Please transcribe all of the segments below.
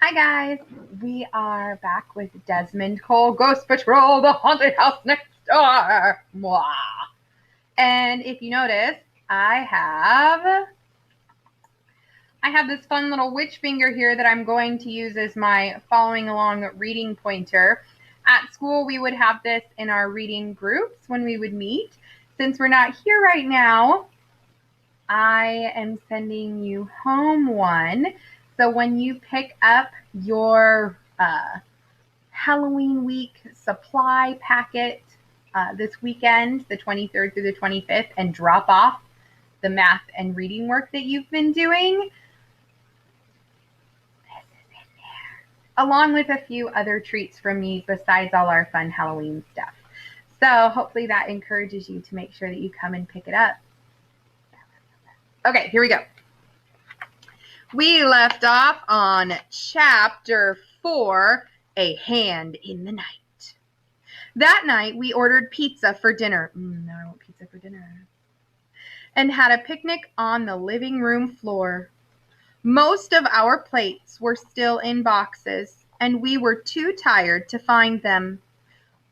Hi guys, we are back with Desmond Cole Ghost Patrol, the haunted house next door. Mwah. And if you notice, I have this fun little witch finger here that I'm going to use as my following along reading pointer. At school, we would have this in our reading groups when we would meet. Since we're not here right now, I am sending you home one. So when you pick up your Halloween week supply packet this weekend, the 23rd through the 25th, and drop off the math and reading work that you've been doing, this is in there, along with a few other treats from me besides all our fun Halloween stuff. So hopefully that encourages you to make sure that you come and pick it up. Okay, here we go. We left off on chapter 4, A Hand in the Night. That night, we ordered pizza for dinner. Now I want pizza for dinner. And had a picnic on the living room floor. Most of our plates were still in boxes, and we were too tired to find them.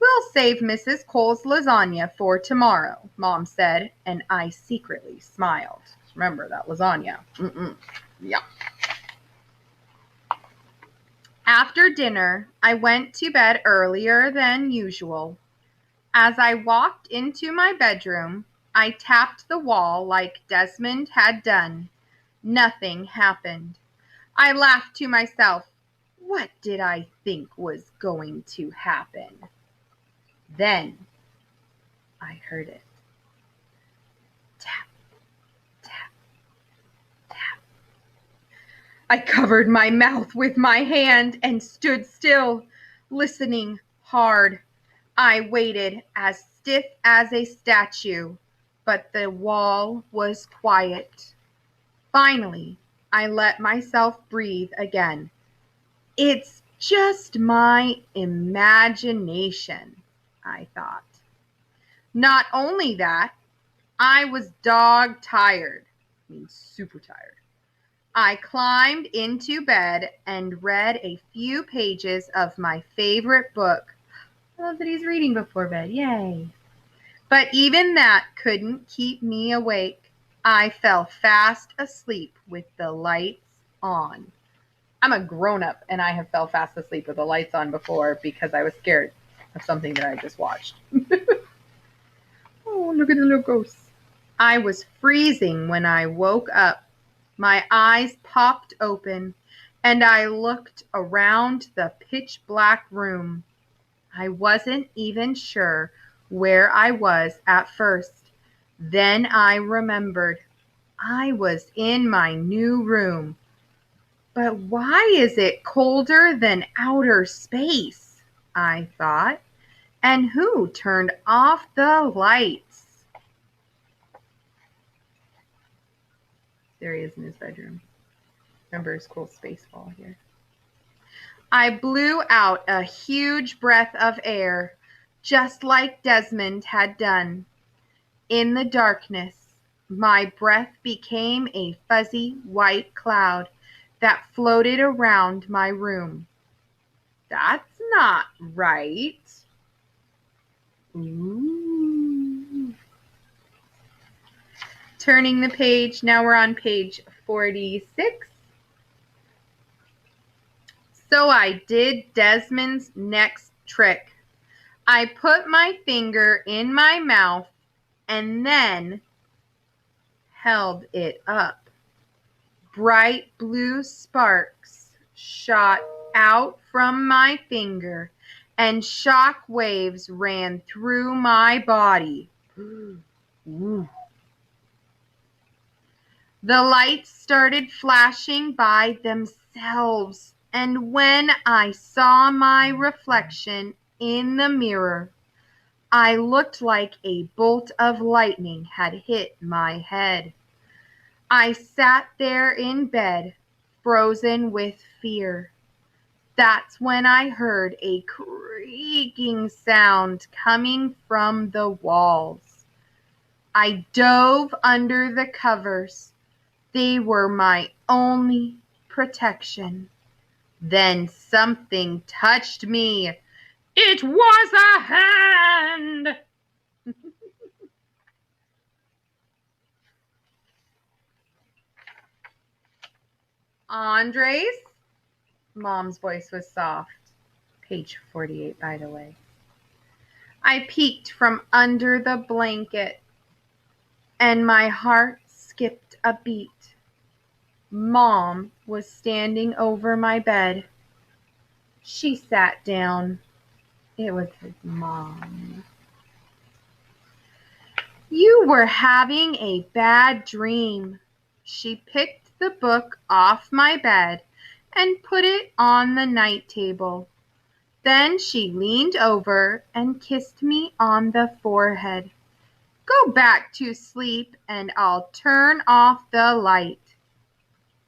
We'll save Mrs. Cole's lasagna for tomorrow, Mom said, and I secretly smiled. Remember that lasagna. Yeah. After dinner, I went to bed earlier than usual. As I walked into my bedroom, I tapped the wall like Desmond had done. Nothing happened. I laughed to myself. What did I think was going to happen? Then I heard it. Tap, tap, tap. I covered my mouth with my hand and stood still, listening hard. I waited as stiff as a statue, but the wall was quiet. Finally, I let myself breathe again. It's just my imagination, I thought. Not only that, I was dog tired. I mean, super tired. I climbed into bed and read a few pages of my favorite book. I love that he's reading before bed. Yay. But even that couldn't keep me awake. I fell fast asleep with the lights on. I'm a grown-up, and I have fell fast asleep with the lights on before because I was scared of something that I just watched. Oh, look at the little ghosts. I was freezing when I woke up. My eyes popped open, and I looked around the pitch-black room. I wasn't even sure where I was at first. Then I remembered. I was in my new room. But why is it colder than outer space? I thought. And who turned off the lights? There he is in his bedroom. Remember his cool space wall here. I blew out a huge breath of air, just like Desmond had done. In the darkness, my breath became a fuzzy white cloud that floated around my room. That's not right. Ooh. Turning the page, now we're on page 46. So I did Desmond's next trick. I put my finger in my mouth and then held it up. Bright blue sparks shot out from my finger and shock waves ran through my body. Ooh. The lights started flashing by themselves, and when I saw my reflection in the mirror, I looked like a bolt of lightning had hit my head. I sat there in bed, frozen with fear. That's when I heard a creaking sound coming from the walls. I dove under the covers. They were my only protection. Then something touched me. It was a hand. Andres? Mom's voice was soft. Page 48, by the way. I peeked from under the blanket, and my heart skipped a beat. Mom was standing over my bed. She sat down. It was his mom. You were having a bad dream. She picked the book off my bed and put it on the night table. Then she leaned over and kissed me on the forehead. Go back to sleep and I'll turn off the light.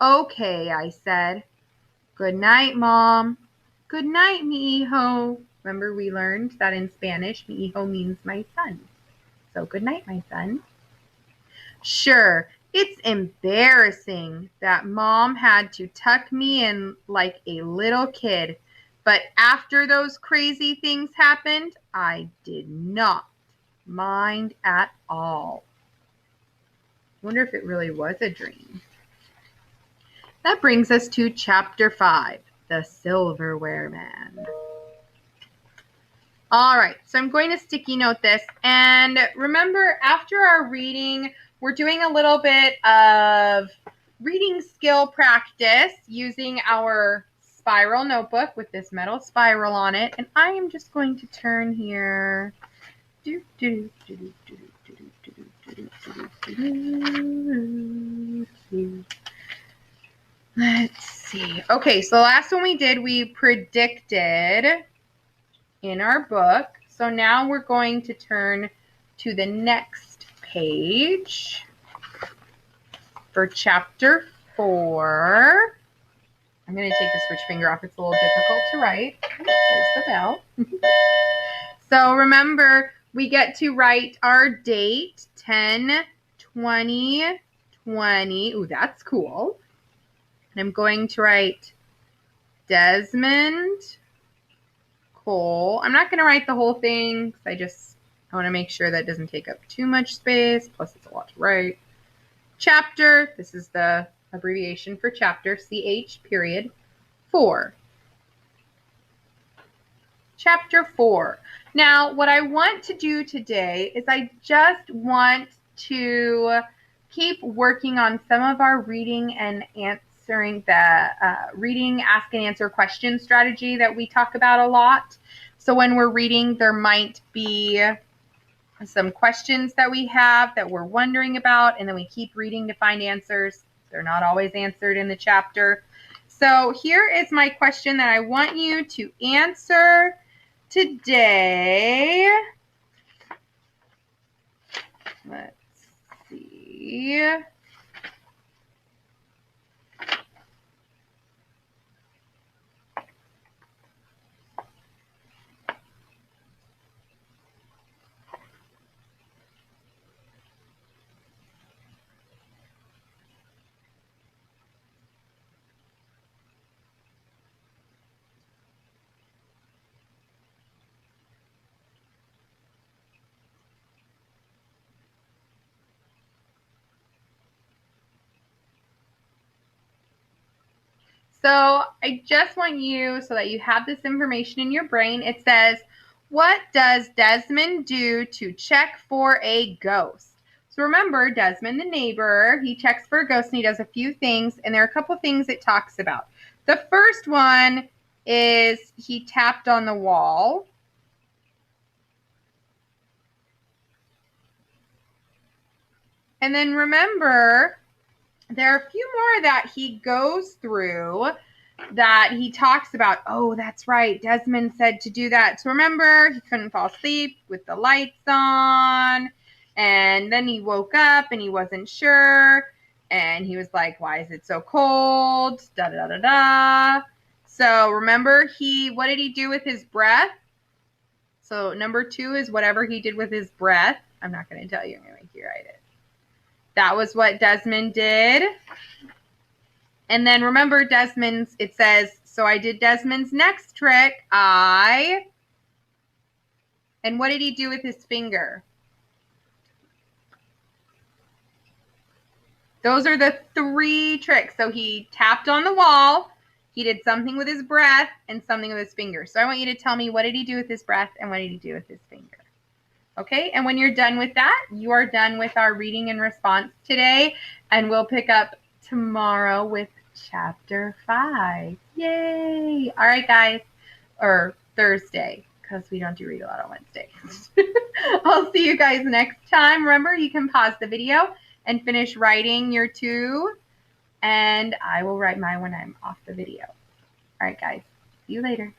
Okay, I said. Good night, Mom. Good night, mi hijo. Remember we learned that in Spanish, mi hijo means my son. So good night, my son. Sure, it's embarrassing that Mom had to tuck me in like a little kid. But after those crazy things happened, I did not mind at all. Wonder if it really was a dream. That brings us to chapter 5, the Silverware Man. All right, so I'm going to sticky note this. And remember, after our reading, we're doing a little bit of reading skill practice using our spiral notebook with this metal spiral on it. And I am just going to turn here. Let's see. Okay, so the last one we did, we predicted in our book. So now we're going to turn to the next page for chapter 4. I'm going to take the switch finger off. It's a little difficult to write. There's the bell. So remember, we get to write our date, 10/20/20. Ooh, that's cool. And I'm going to write Desmond Cole. I'm not going to write the whole thing because I want to make sure that doesn't take up too much space. Plus, it's a lot to write. Chapter, this is the abbreviation for chapter, CH, 4. Chapter 4. Now, what I want to do today is I just want to keep working on some of our reading and answering the reading, ask and answer question strategy that we talk about a lot. So when we're reading, there might be some questions that we have that we're wondering about, and then we keep reading to find answers. They're not always answered in the chapter. So here is my question that I want you to answer today. Let's see. So I just want you, so that you have this information in your brain, it says, what does Desmond do to check for a ghost? So remember, Desmond the neighbor, he checks for a ghost and he does a few things, and there are a couple things it talks about. The first one is he tapped on the wall. And then remember, there are a few more that he goes through that he talks about. Oh, that's right. Desmond said to do that. So remember, he couldn't fall asleep with the lights on. And then he woke up and he wasn't sure. And he was like, why is it so cold? Da da da da. So remember, what did he do with his breath? So number 2 is whatever he did with his breath. I'm not going to tell you. I'm going to make you write it. That was what Desmond did. And then remember, Desmond's, it says So I did Desmond's next trick. And what did he do with his finger? Those are the 3 tricks. So he tapped on the wall, he did something with his breath, and something with his finger. So I want you to tell me, what did he do with his breath and what did he do with his finger? Okay, and when you're done with that, you are done with our reading and response today, and we'll pick up tomorrow with chapter 5. Yay! All right, guys, or Thursday, because we don't do read aloud on Wednesday. I'll see you guys next time. Remember, you can pause the video and finish writing your 2, and I will write mine when I'm off the video. All right, guys, see you later.